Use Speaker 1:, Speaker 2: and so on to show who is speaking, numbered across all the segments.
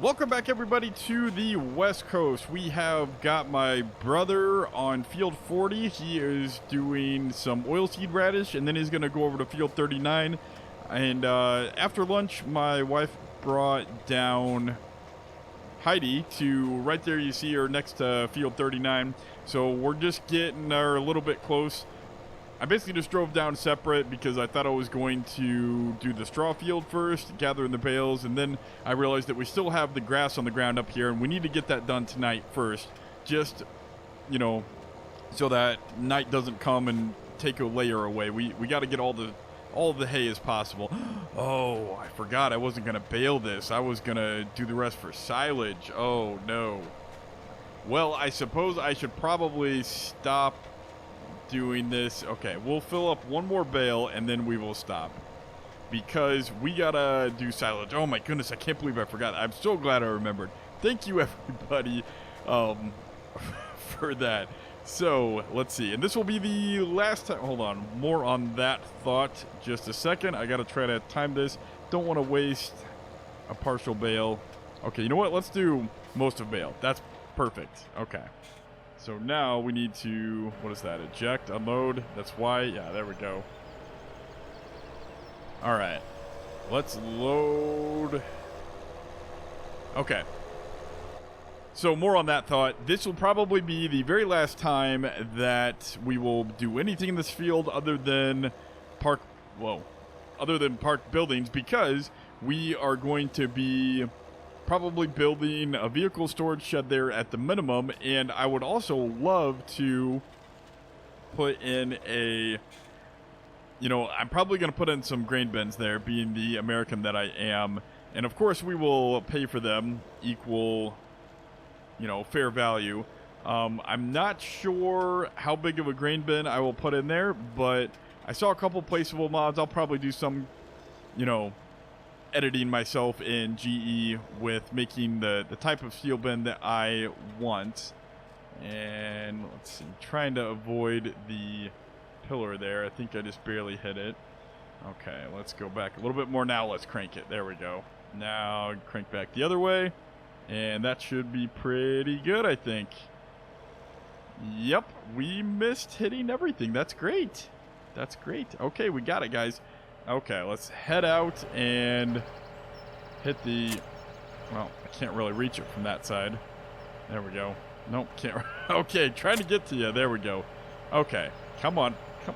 Speaker 1: Welcome back, everybody, to the West Coast. We have got my brother on field 40. He is doing some oilseed radish, and then he's going to go over to field 39. And after lunch, my wife brought down Heidi to right there. You see her next to field 39. So we're just getting her a little bit close. I basically just drove down separate because I thought I was going to do the straw field first, gather in the bales, and then I realized that we still have the grass on the ground up here, and we need to get that done tonight first, just, you know, so that night doesn't come and take a layer away. We got to get all the hay as possible. Oh, I forgot I wasn't going to bale this. I was going to do the rest for silage. Oh, no. Well, I suppose I should probably stop doing this. Okay, we'll fill up one more bale and then we will stop because we gotta do silage. Oh my goodness, I can't believe I forgot. I'm so glad I remembered. Thank you, everybody, for that. So let's see, and this will be the last time. Hold on, more on that thought just a second. I gotta try to time this. Don't want to waste a partial bale. Okay, you know what, let's do most of bale. That's perfect. Okay, so now we need to, what is that, eject, unload, that's why, yeah, there we go. Alright, let's load. Okay, so more on that thought. This will probably be the very last time that we will do anything in this field other than park buildings, because we are going to be probably building a vehicle storage shed there at the minimum, and I would also love to put in a, you know, I'm probably going to put in some grain bins there, being the American that I am, and of course we will pay for them equal, you know, fair value. I'm not sure how big of a grain bin I will put in there, but I saw a couple placeable mods. I'll probably do some, you know, editing myself in GE with making the type of steel bin that I want. And let's see, trying to avoid the pillar there. I think I just barely hit it. Okay, let's go back a little bit more now. Let's crank it. There we go. Now crank back the other way, and that should be pretty good, I think. Yep, we missed hitting everything. That's great. That's great. Okay, we got it, guys. Okay, let's head out and hit the, well, I can't really reach it from that side. There we go. Nope, can't. Okay, trying to get to you. There we go. Okay, come on. Come.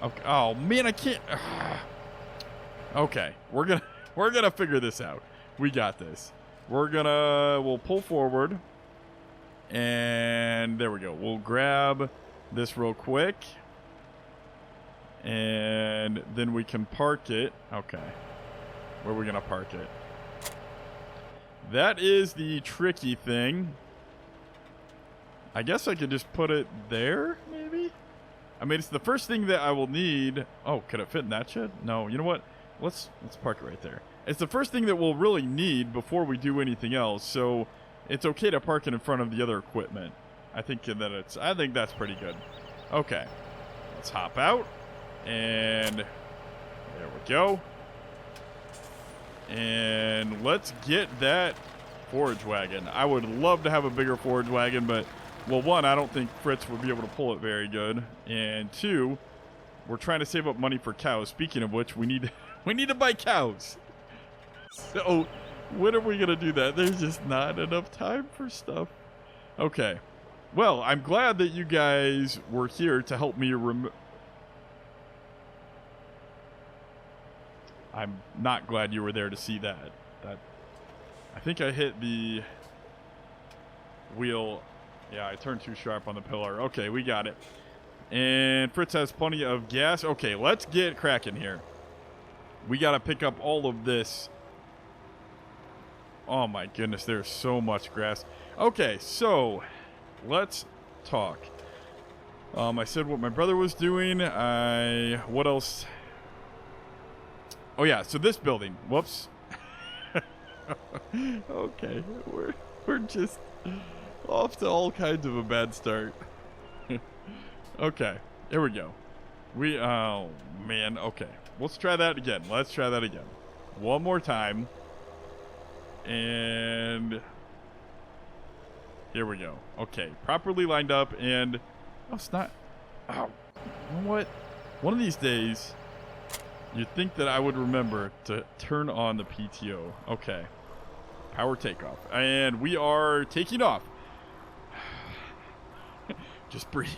Speaker 1: Okay. Oh, man, I can't. Okay, we're gonna figure this out. We got this. We'll pull forward. And there we go. We'll grab this real quick. And then we can park it. Okay. Where are we going to park it? That is the tricky thing. I guess I could just put it there, maybe? I mean, it's the first thing that I will need. Oh, could it fit in that shed? No, you know what? Let's park it right there. It's the first thing that we'll really need before we do anything else. So it's okay to park it in front of the other equipment. I think that's pretty good. Okay. Let's hop out. And there we go. And let's get that forage wagon. I would love to have a bigger forage wagon, but, well, one, I don't think Fritz would be able to pull it very good. And two, we're trying to save up money for cows. Speaking of which, we need to buy cows. So when are we going to do that? There's just not enough time for stuff. Okay. Well, I'm glad that you guys were here to help me I'm not glad you were there to see that. I think I hit the wheel. Yeah, I turned too sharp on the pillar. Okay, we got it. And Fritz has plenty of gas. Okay, let's get cracking here. We got to pick up all of this. Oh my goodness, there's so much grass. Okay, so let's talk. I said what my brother was doing. What else? Oh yeah, so this building. Whoops. Okay, we're just off to all kinds of a bad start. Okay, here we go. Oh man, okay. Let's try that again. One more time. And here we go. Okay, properly lined up, and oh, it's not. Oh, you know what? One of these days, you'd think that I would remember to turn on the PTO. Okay, power takeoff, and we are taking off. Just breathe.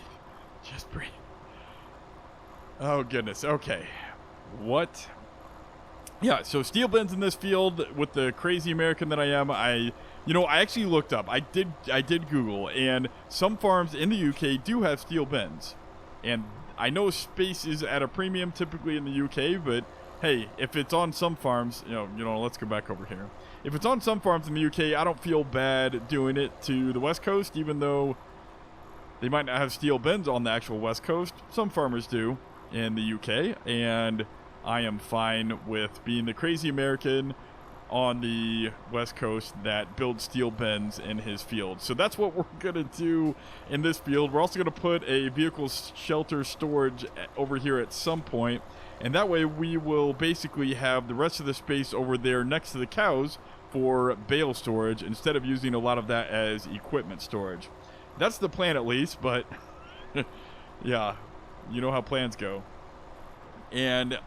Speaker 1: Just breathe. Oh goodness. Okay, what? Yeah, so steel bins in this field with the crazy American that I am, I actually looked up. I did Google, and some farms in the UK do have steel bins. And I know space is at a premium typically in the UK, but hey, if it's on some farms, let's go back over here. If it's on some farms in the UK, I don't feel bad doing it to the West Coast, even though they might not have steel bins on the actual West Coast. Some farmers do in the UK, and I am fine with being the crazy American on the West Coast that builds steel bins in his field. So that's what we're going to do in this field. We're also going to put a vehicle shelter storage over here at some point, and that way we will basically have the rest of the space over there next to the cows for bale storage instead of using a lot of that as equipment storage. That's the plan at least, but yeah, you know how plans go. And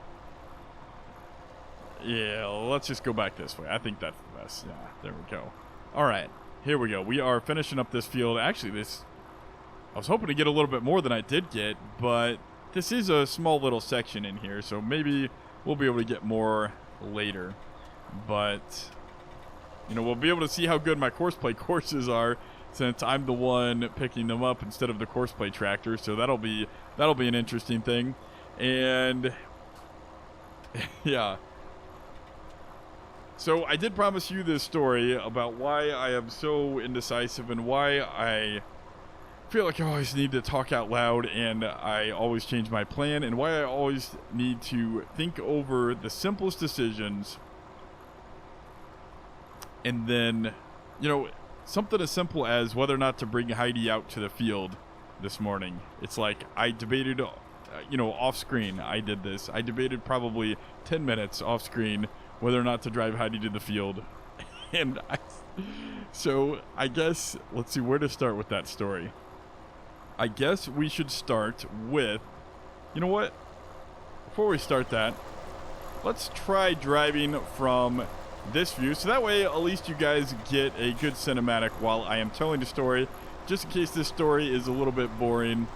Speaker 1: yeah, let's just go back this way. I think that's the best. Yeah, there we go. All right, here we go. We are finishing up this field. Actually, I was hoping to get a little bit more than I did get, but this is a small little section in here, so maybe we'll be able to get more later. But, we'll be able to see how good my courseplay courses are since I'm the one picking them up instead of the courseplay tractor, so that'll be an interesting thing. And, yeah. So I did promise you this story about why I am so indecisive and why I feel like I always need to talk out loud and I always change my plan, and why I always need to think over the simplest decisions. And then, something as simple as whether or not to bring Heidi out to the field this morning. It's like I debated, off screen. I did this. I debated probably 10 minutes off screen whether or not to drive Heidi to the field. And so I guess, let's see where to start with that story. I guess we should start with, you know what? Before we start that, let's try driving from this view. So that way, at least you guys get a good cinematic while I am telling the story. Just in case this story is a little bit boring,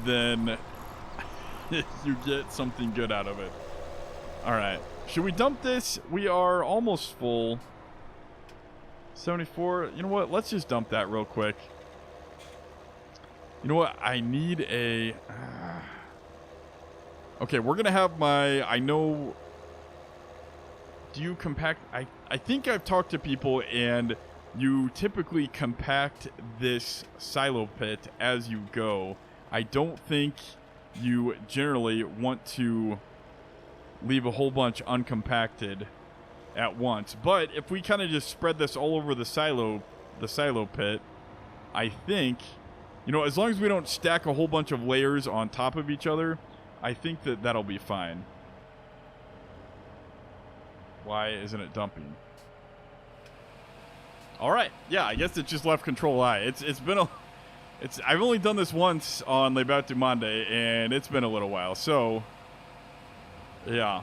Speaker 1: then you get something good out of it. All right. Should we dump this? We are almost full. 74. You know what? Let's just dump that real quick. You know what? I need a... Okay, we're going to have my... I know... Do you compact... I think I've talked to people, and you typically compact this silo pit as you go. I don't think you generally want to leave a whole bunch uncompacted at once. But if we kind of just spread this all over the silo pit, I think, as long as we don't stack a whole bunch of layers on top of each other, I think that'll be fine. Why isn't it dumping? All right. Yeah, I guess it just left Control I. I've only done this once on Le Bateau Monday, and it's been a little while. So, yeah.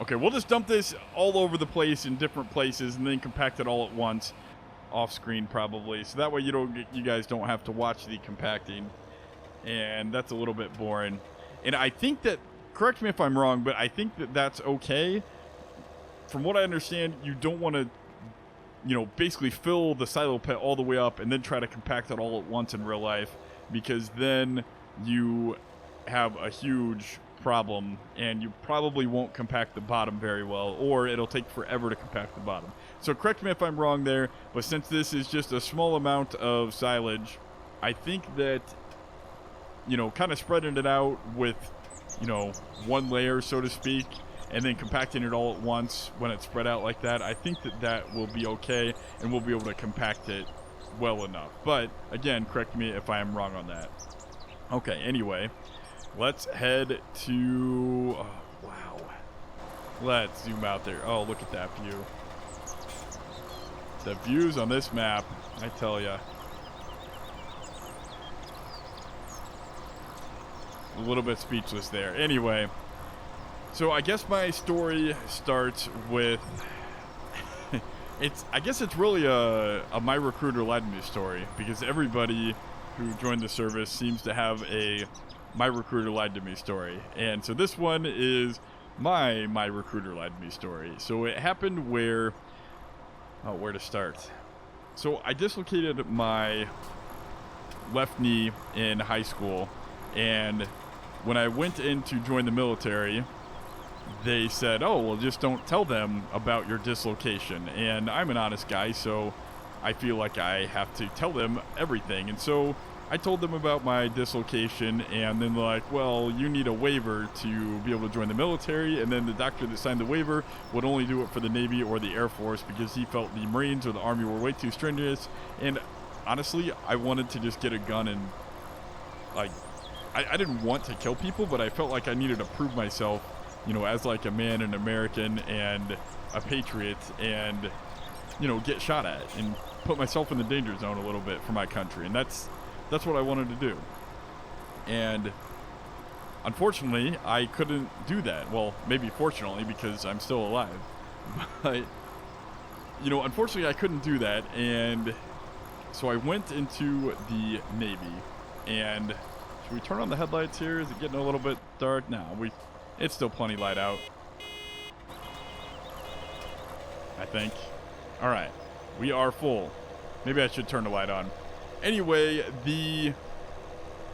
Speaker 1: Okay, we'll just dump this all over the place in different places and then compact it all at once off screen probably. So that way you guys don't have to watch the compacting. And that's a little bit boring. And I think that, correct me if I'm wrong, but I think that's okay. From what I understand, you don't want to, basically fill the silo pit all the way up and then try to compact it all at once in real life, because then you have a huge problem and you probably won't compact the bottom very well, or it'll take forever to compact the bottom. So correct me if I'm wrong there, but since this is just a small amount of silage, I think that, kind of spreading it out with, one layer, so to speak, and then compacting it all at once when it's spread out like that, I think that will be okay, and we'll be able to compact it well enough. But, again, correct me if I am wrong on that. Okay, anyway, let's head to... Oh, wow. Let's zoom out there. Oh, look at that view. The views on this map, I tell ya. A little bit speechless there. Anyway, so I guess my story starts with I guess it's really a My Recruiter Lied to Me story, because everybody who joined the service seems to have a My Recruiter Lied to Me story. And so this one is my Recruiter Lied to Me story. So it happened where to start? So I dislocated my left knee in high school, and when I went in to join the military, they said, oh, well, just don't tell them about your dislocation. And I'm an honest guy, so I feel like I have to tell them everything. And so I told them about my dislocation, and then they're like, well, you need a waiver to be able to join the military. And then the doctor that signed the waiver would only do it for the Navy or the Air Force because he felt the Marines or the Army were way too strenuous. And honestly, I wanted to just get a gun and, like, I didn't want to kill people, but I felt like I needed to prove myself, you know, as like a man, an American, and a patriot, and, you know, get shot at and put myself in the danger zone a little bit for my country. And that's what I wanted to do. And unfortunately, I couldn't do that. Well, maybe fortunately, because I'm still alive. But, you know, unfortunately, I couldn't do that. And so I went into the Navy. And should we turn on the headlights here? Is it getting a little bit dark? No, it's still plenty light out, I think. All right, we are full. Maybe I should turn the light on. Anyway, the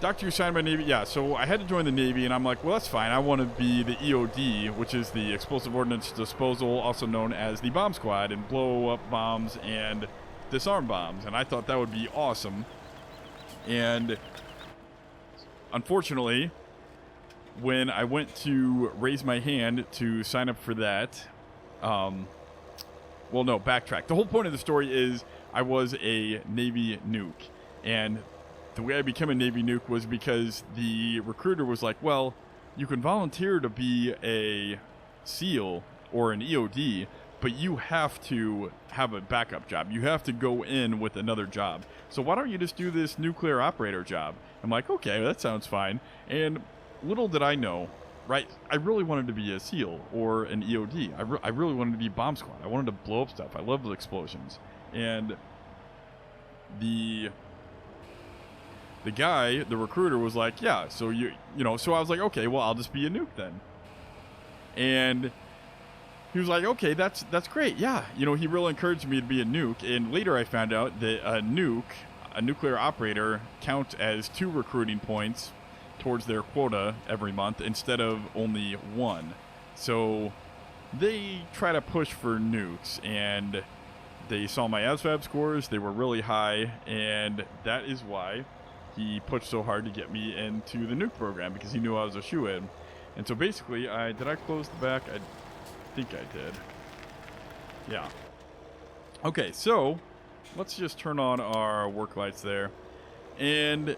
Speaker 1: doctor who signed my Navy, yeah, so I had to join the Navy, and I'm like, well, that's fine. I want to be the EOD, which is the Explosive Ordnance Disposal, also known as the Bomb Squad, and blow up bombs and disarm bombs. And I thought that would be awesome. And unfortunately, when I went to raise my hand to sign up for that, well, no, backtrack. The whole point of the story is I was a Navy nuke. And the way I became a Navy nuke was because the recruiter was like, well, you can volunteer to be a SEAL or an EOD, but you have to have a backup job. You have to go in with another job. So why don't you just do this nuclear operator job? I'm like, okay, that sounds fine. And little did I know, right, I really wanted to be a SEAL or an EOD. I really wanted to be bomb squad. I wanted to blow up stuff. I love the explosions. And the guy, the recruiter, was like, yeah, so you know, so I was like, okay, well, I'll just be a nuke then. And he was like, okay, that's great. Yeah, you know, he really encouraged me to be a nuke. And later I found out that a nuclear operator, counts as 2 recruiting points towards their quota every month instead of only 1. So they try to push for nukes, and they saw my ASVAB scores. They were really high, and that is why he pushed so hard to get me into the nuke program, because he knew I was a shoo-in. And so basically, did I close the back? I think I did. Yeah. Okay, so let's just turn on our work lights there. And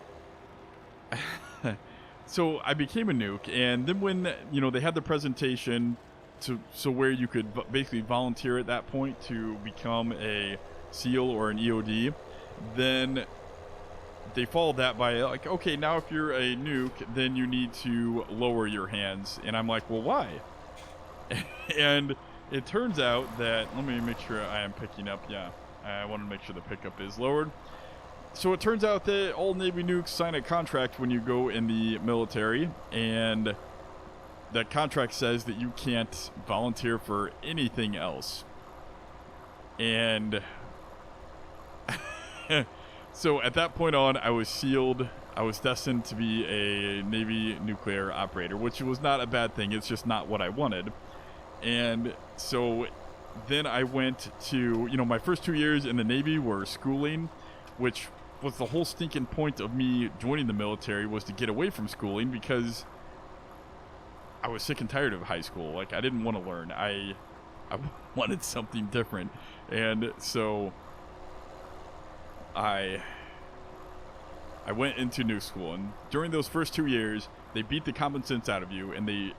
Speaker 1: so I became a nuke, and then when, you know, they had the presentation so where you could basically volunteer at that point to become a SEAL or an EOD, then they followed that by like, okay, now if you're a nuke, then you need to lower your hands. And I'm like, well, why? And it turns out that, let me make sure I am picking up. Yeah, I want to make sure the pickup is lowered. So it turns out that all Navy nukes sign a contract when you go in the military, and that contract says that you can't volunteer for anything else. And so at that point on, I was sealed. I was destined to be a Navy nuclear operator, which was not a bad thing. It's just not what I wanted. And so then I went to, you know, my first 2 years in the Navy were schooling, which was the whole stinking point of me joining the military, was to get away from schooling, because I was sick and tired of high school. Like, I didn't want to learn. I wanted something different. And so I went into new school, and during those first 2 years, they beat the common sense out of you, and they,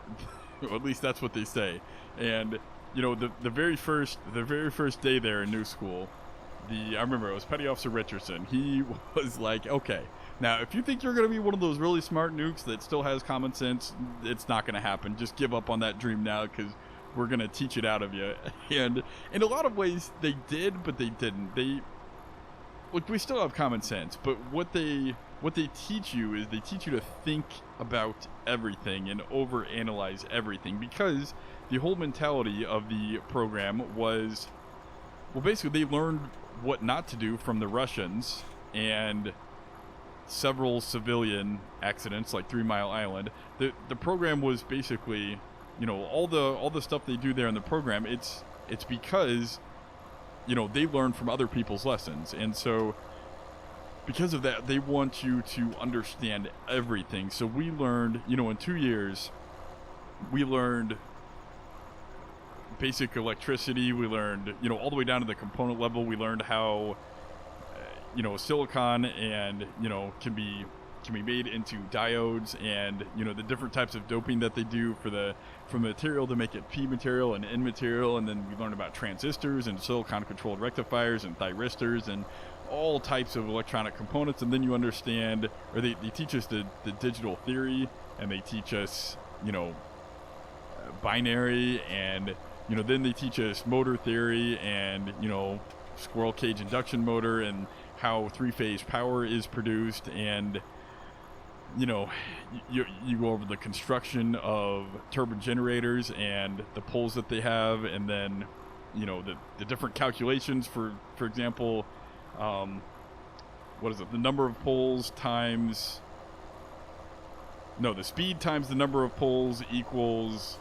Speaker 1: or at least that's what they say. And you know, the very first day there in new school, I remember it was Petty Officer Richardson. He was like, okay, now if you think you're going to be one of those really smart nukes that still has common sense, it's not going to happen. Just give up on that dream now, because we're going to teach it out of you. And in a lot of ways they did, but they didn't. Look, we still have common sense, but what they teach you is they teach you to think about everything and overanalyze everything, because the whole mentality of the program was, well, basically they learned what not to do from the Russians and several civilian accidents like 3 Mile Island. The program was basically, all the stuff they do there in the program, it's because they learn from other people's lessons. And so because of that, they want you to understand everything. So we learned, in 2 years, we learned basic electricity. We learned, all the way down to the component level. We learned how, silicon and, can be made into diodes, and, the different types of doping that they do for material to make it P material and N material. And then we learned about transistors and silicon controlled rectifiers and thyristors and all types of electronic components. And then you understand, or they teach us the digital theory, and they teach us, binary, and then they teach us motor theory and squirrel cage induction motor and how 3-phase power is produced. And you go over the construction of turbine generators and the poles that they have, and then the different calculations for example, what is it, the number of poles times the speed times the number of poles equals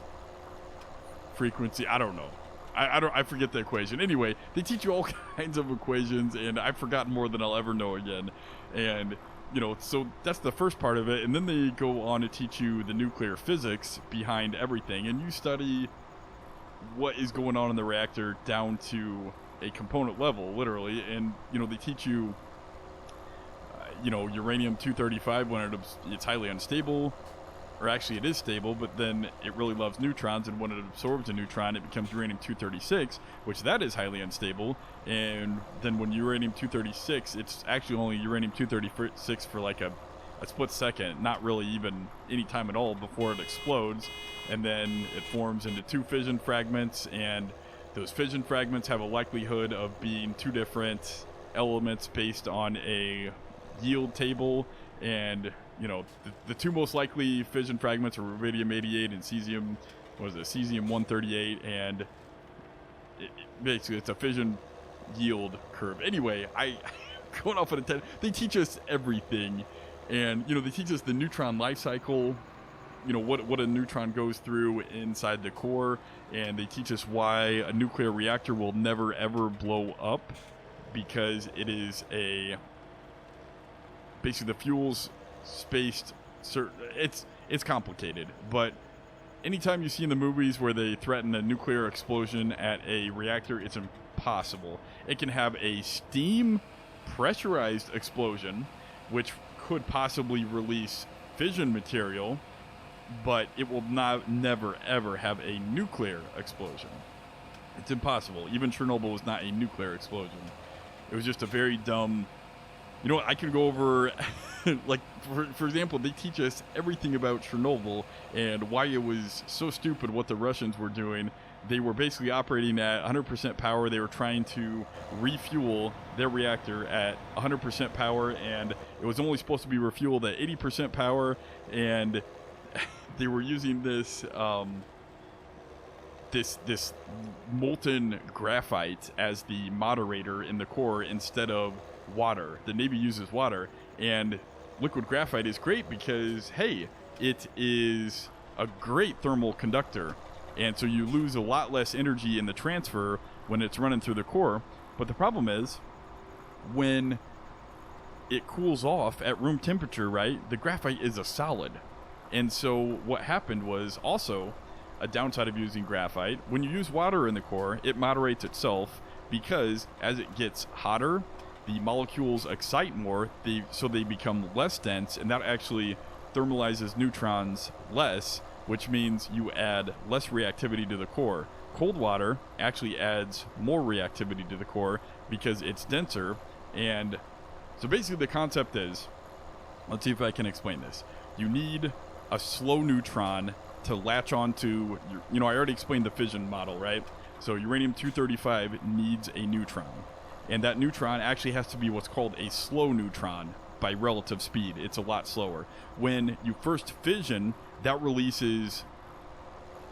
Speaker 1: frequency. I don't know. I forget the equation. Anyway, they teach you all kinds of equations, and I've forgotten more than I'll ever know again. And so that's the first part of it. And then they go on to teach you the nuclear physics behind everything, and you study what is going on in the reactor down to a component level, literally. And they teach you uranium-235 when it's highly unstable. Or actually, it is stable, but then it really loves neutrons, and when it absorbs a neutron, it becomes uranium-236, which that is highly unstable. And then when uranium-236, it's actually only uranium-236 for like a split second, not really even any time at all before it explodes. And then it forms into 2 fission fragments, and those fission fragments have a likelihood of being 2 different elements based on a yield table. And the 2 most likely fission fragments are rubidium-88 and cesium-138, and basically it's a fission yield curve. Anyway, going off on a tangent, they teach us everything, and they teach us the neutron life cycle, what a neutron goes through inside the core, and they teach us why a nuclear reactor will never ever blow up, because it is basically the fuel's spaced it's complicated. But anytime you see in the movies where they threaten a nuclear explosion at a reactor, it's impossible. It can have a steam pressurized explosion, which could possibly release fission material, but it will never ever have a nuclear explosion. It's impossible. Even Chernobyl was not a nuclear explosion. It was just a very dumb. I can go over, like, for example, they teach us everything about Chernobyl and why it was so stupid what the Russians were doing. They were basically operating at 100% power. They were trying to refuel their reactor at 100% power, and it was only supposed to be refueled at 80% power, and they were using this this molten graphite as the moderator in the core instead of water. The Navy uses water, and liquid graphite is great because, hey, it is a great thermal conductor, and so you lose a lot less energy in the transfer when it's running through the core. But the problem is, when it cools off at room temperature, right, the graphite is a solid. And so what happened was also a downside of using graphite. When you use water in the core, it moderates itself, because as it gets hotter, the molecules excite more, so they become less dense, and that actually thermalizes neutrons less, which means you add less reactivity to the core. cold water actually adds more reactivity to the core because it's denser. And so basically the concept is, let's see if I can explain this. You need a slow neutron to latch onto your, I already explained the fission model, right? So uranium-235 needs a neutron, and that neutron actually has to be what's called a slow neutron by relative speed. It's a lot slower. When you first fission, that releases,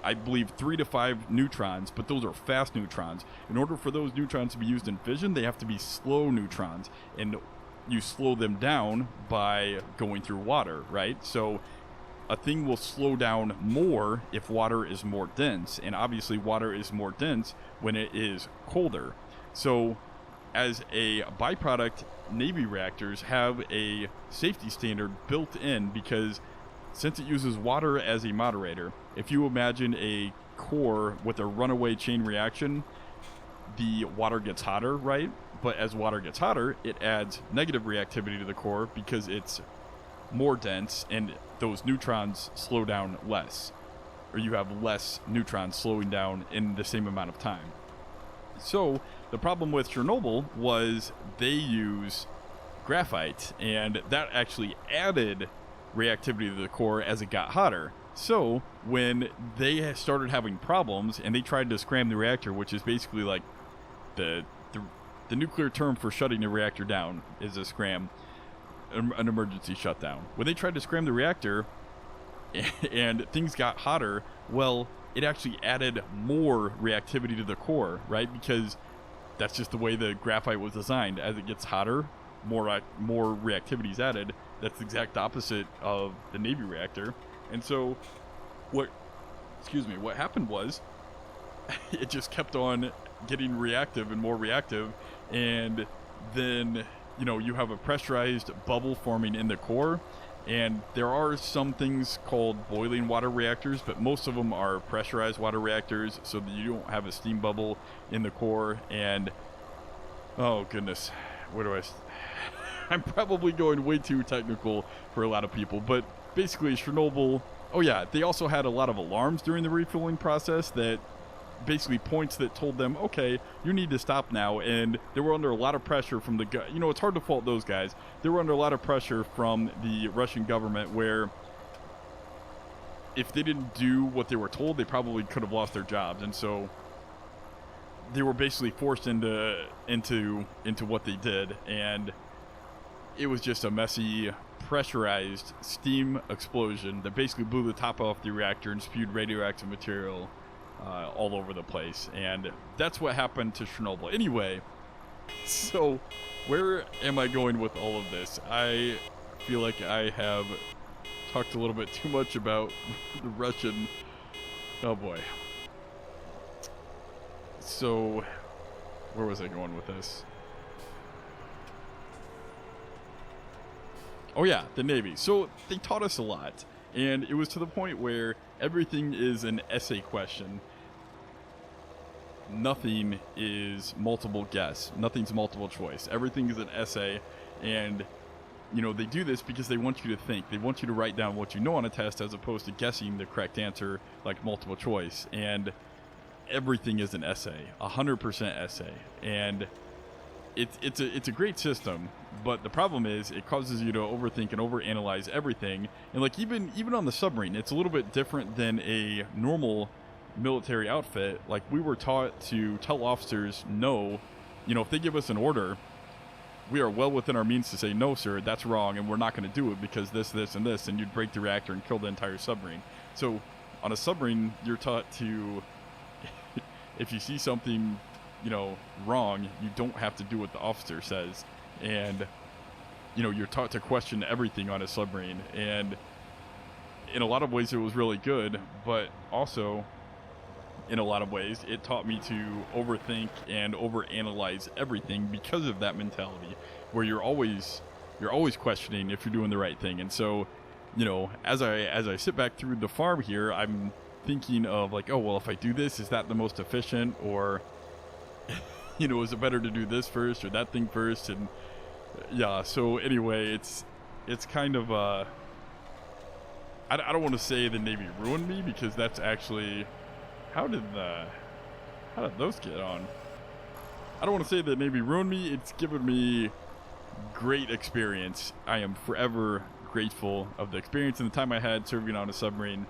Speaker 1: I believe, 3 to 5 neutrons, but those are fast neutrons. In order for those neutrons to be used in fission, they have to be slow neutrons, and you slow them down by going through water, right? So a thing will slow down more if water is more dense, and obviously water is more dense when it is colder. So as a byproduct, Navy reactors have a safety standard built in because since it uses water as a moderator, if you imagine a core with a runaway chain reaction, the water gets hotter, right? But as water gets hotter, it adds negative reactivity to the core because it's more dense and those neutrons slow down less, or you have less neutrons slowing down in the same amount of time. So the problem with Chernobyl was they use graphite, and that actually added reactivity to the core as it got hotter. So when they started having problems and they tried to scram the reactor, which is basically like the nuclear term for shutting the reactor down is a scram, an emergency shutdown. When they tried to scram the reactor and things got hotter, well, it actually added more reactivity to the core, right? Because that's just the way the graphite was designed. As it gets hotter, more reactivity is added. That's the exact opposite of the Navy reactor. And so what happened was it just kept on getting reactive and more reactive, and then you have a pressurized bubble forming in the core. And there are some things called boiling water reactors, but most of them are pressurized water reactors so that you don't have a steam bubble in the core. And oh goodness, I'm probably going way too technical for a lot of people, but basically Chernobyl, oh yeah, they also had a lot of alarms during the refueling process that basically points that told them, okay, you need to stop now. And they were under a lot of pressure from it's hard to fault those guys. They were under a lot of pressure from the Russian government, where if they didn't do what they were told, they probably could have lost their jobs. And so they were basically forced into what they did, and it was just a messy pressurized steam explosion that basically blew the top off the reactor and spewed radioactive material all over the place. And that's what happened to Chernobyl. Anyway, so where am I going with all of this? I feel like I have talked a little bit too much about the Russian. Oh boy. So where was I going with this? Oh yeah, the Navy. So they taught us a lot, and it was to the point where everything is an essay question. Nothing is multiple guess. Nothing's multiple choice. Everything is an essay, and they do this because they want you to think. They want you to write down what you know on a test as opposed to guessing the correct answer like multiple choice. And everything is an essay, 100% essay. And it's a great system, but the problem is it causes you to overthink and overanalyze everything. And like even on the submarine, it's a little bit different than a normal military outfit. Like, we were taught to tell officers no. If they give us an order, we are well within our means to say, no sir, that's wrong, and we're not going to do it because this and this, and you'd break the reactor and kill the entire submarine. So on a submarine, you're taught to if you see something wrong, you don't have to do what the officer says. And you're taught to question everything on a submarine. And in a lot of ways it was really good, but also in a lot of ways it taught me to overthink and overanalyze everything because of that mentality, where you're always questioning if you're doing the right thing. And so as I sit back through the farm here, I'm thinking of like, oh well, if I do this, is that the most efficient? Or is it better to do this first or that thing first? And yeah, so anyway, it's kind of I don't want to say the Navy ruined me, because that's actually, how did How did those get on? I don't want to say that Navy ruined me. It's given me great experience. I am forever grateful of the experience and the time I had serving on a submarine.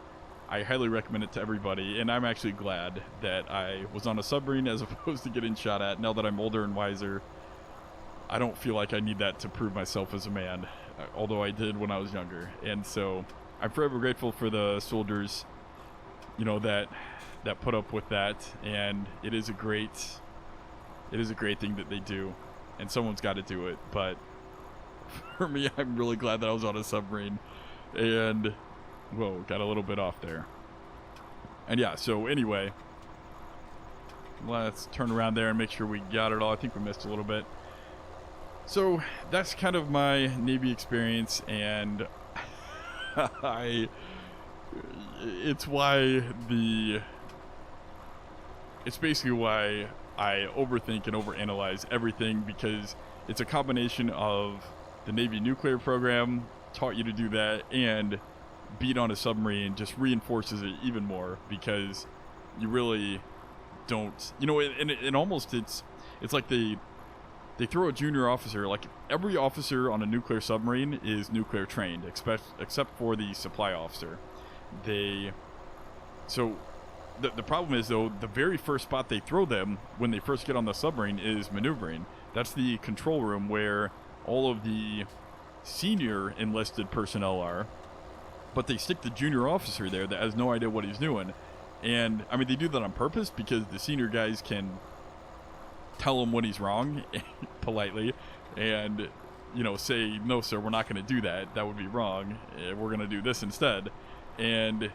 Speaker 1: I highly recommend it to everybody, and I'm actually glad that I was on a submarine as opposed to getting shot at. Now that I'm older and wiser, I don't feel like I need that to prove myself as a man, although I did when I was younger. And so I'm forever grateful for the soldiers, you know, that put up with that, and it is a great thing that they do, and someone's got to do it. But for me, I'm really glad that I was on a submarine. And whoa, got a little bit off there. And yeah, so anyway, let's turn around there and make sure we got it all. I think we missed a little bit. So that's kind of my Navy experience, and it's basically why I overthink and overanalyze everything, because it's a combination of the Navy nuclear program taught you to do that, and being on a submarine just reinforces it even more, because you really don't, you know, and almost it's like they throw a junior officer, like every officer on a nuclear submarine is nuclear trained, except for the supply officer. So the problem is, though, the very first spot they throw them when they first get on the submarine is maneuvering. That's the control room where all of the senior enlisted personnel are, but they stick the junior officer there that has no idea what he's doing. And I mean, they do that on purpose because the senior guys can tell him when he's wrong politely, and, you know, say, no sir, we're not going to do that, would be wrong, we're going to do this instead. And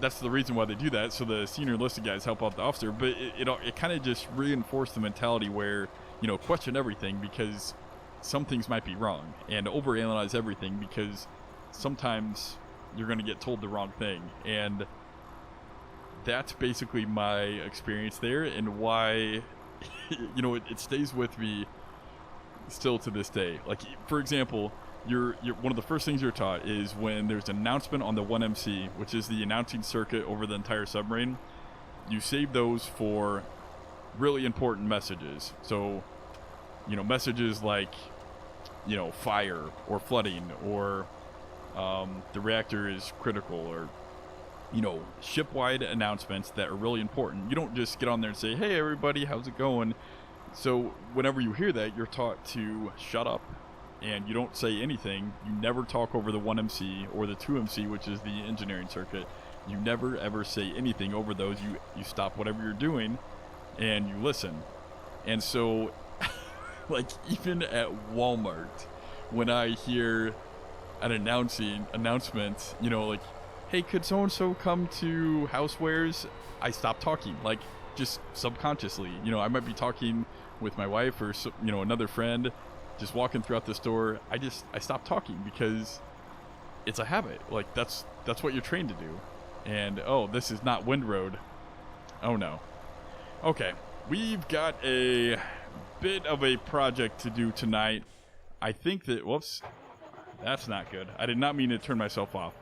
Speaker 1: that's the reason why they do that, so the senior enlisted guys help out the officer. But it kind of just reinforced the mentality where, you know, question everything because some things might be wrong, and overanalyze everything because sometimes you're going to get told the wrong thing. And that's basically my experience there, and why you know, it stays with me still to this day. Like, for example, you're one of the first things you're taught is when there's an announcement on the 1MC, which is the announcing circuit over the entire submarine, you save those for really important messages. So, you know, messages like, you know, fire or flooding, or the reactor is critical, or, you know, ship-wide announcements that are really important. You don't just get on there and say, hey everybody, how's it going? So whenever you hear that, you're taught to shut up, and you don't say anything. You never talk over the 1MC or the 2MC, which is the engineering circuit. You never ever say anything over those. You stop whatever you're doing and you listen. And so like, even at Walmart, when I hear an announcement, you know, like, hey, could so-and-so come to Housewares, I stop talking, like, just subconsciously. You know, I might be talking with my wife or, you know, another friend, just walking throughout the store. I stop talking because it's a habit. Like, that's what you're trained to do. And, oh, this is not Wind Road. Oh, no. Okay, we've got a bit of a project to do tonight. I think that, whoops, that's not good. I did not mean to turn myself off.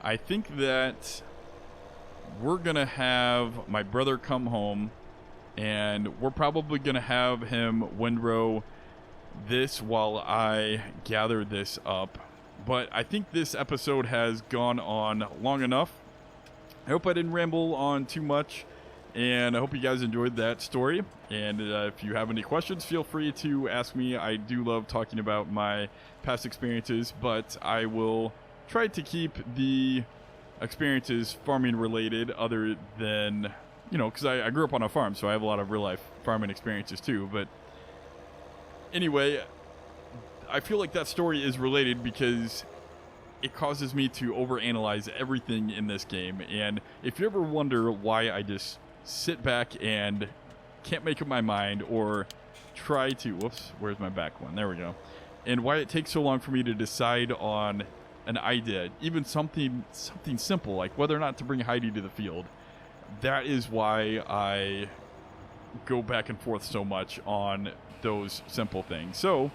Speaker 1: I think that we're going to have my brother come home, and we're probably going to have him windrow this while I gather this up. But I think this episode has gone on long enough. I hope I didn't ramble on too much, and I hope you guys enjoyed that story. And if you have any questions, feel free to ask me. I do love talking about my past experiences, but I will try to keep the experiences farming related, other than, you know, because I grew up on a farm, so I have a lot of real life farming experiences too. But anyway, I feel like that story is related because it causes me to overanalyze everything in this game. And if you ever wonder why I just sit back and can't make up my mind, or try to, whoops, where's my back one? There we go. And why it takes so long for me to decide on an idea, even something simple, like whether or not to bring Heidi to the field. That is why I go back and forth so much on those simple things. So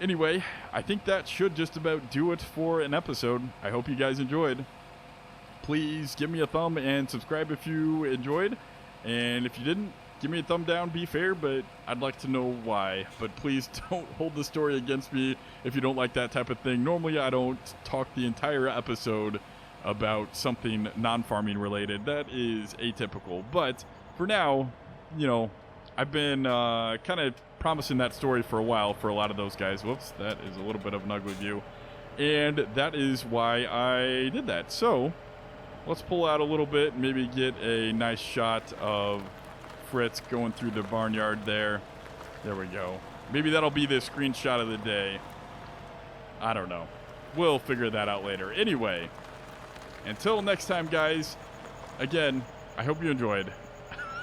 Speaker 1: anyway, I think that should just about do it for an episode. I hope you guys enjoyed. Please give me a thumb and subscribe if you enjoyed. And if you didn't, give me a thumb down, be fair, but I'd like to know why. But please don't hold the story against me if you don't like that type of thing. Normally, I don't talk the entire episode about something non-farming related. That is atypical. But for now, you know, I've been kind of promising that story for a while for a lot of those guys. Whoops, that is a little bit of an ugly view. And that is why I did that. So let's pull out a little bit and maybe get a nice shot of Fritz going through the barnyard there. There we go. Maybe that'll be the screenshot of the day. I don't know. We'll figure that out later. Anyway, until next time, guys, again, I hope you enjoyed.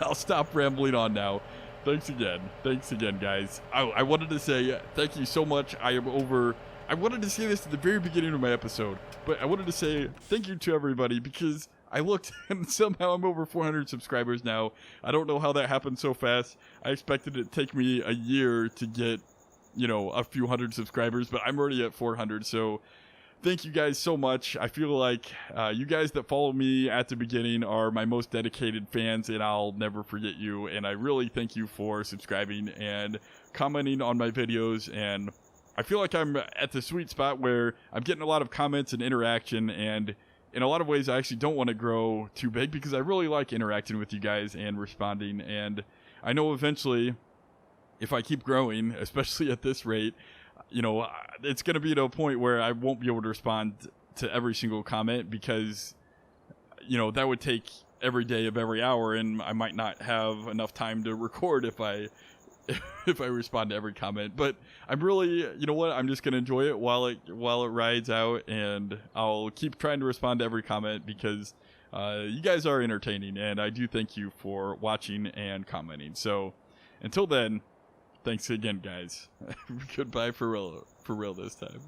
Speaker 1: I'll stop rambling on now. Thanks again, guys. I wanted to say thank you so much. I wanted to say this at the very beginning of my episode, but I wanted to say thank you to everybody because I looked and somehow I'm over 400 subscribers now. I don't know how that happened so fast. I expected it to take me a year to get, you know, a few hundred subscribers, but I'm already at 400. So thank you guys so much. I feel like you guys that follow me at the beginning are my most dedicated fans, and I'll never forget you. And I really thank you for subscribing and commenting on my videos. And I feel like I'm at the sweet spot where I'm getting a lot of comments and interaction, and in a lot of ways I actually don't want to grow too big because I really like interacting with you guys and responding. And I know eventually, if I keep growing, especially at this rate, you know, it's going to be to a point where I won't be able to respond to every single comment because, you know, that would take every day of every hour, and I might not have enough time to record if I respond to every comment. But I'm really, you know what, I'm just going to enjoy it while it rides out, and I'll keep trying to respond to every comment because you guys are entertaining, and I do thank you for watching and commenting. So until then, thanks again, guys. Goodbye for real this time.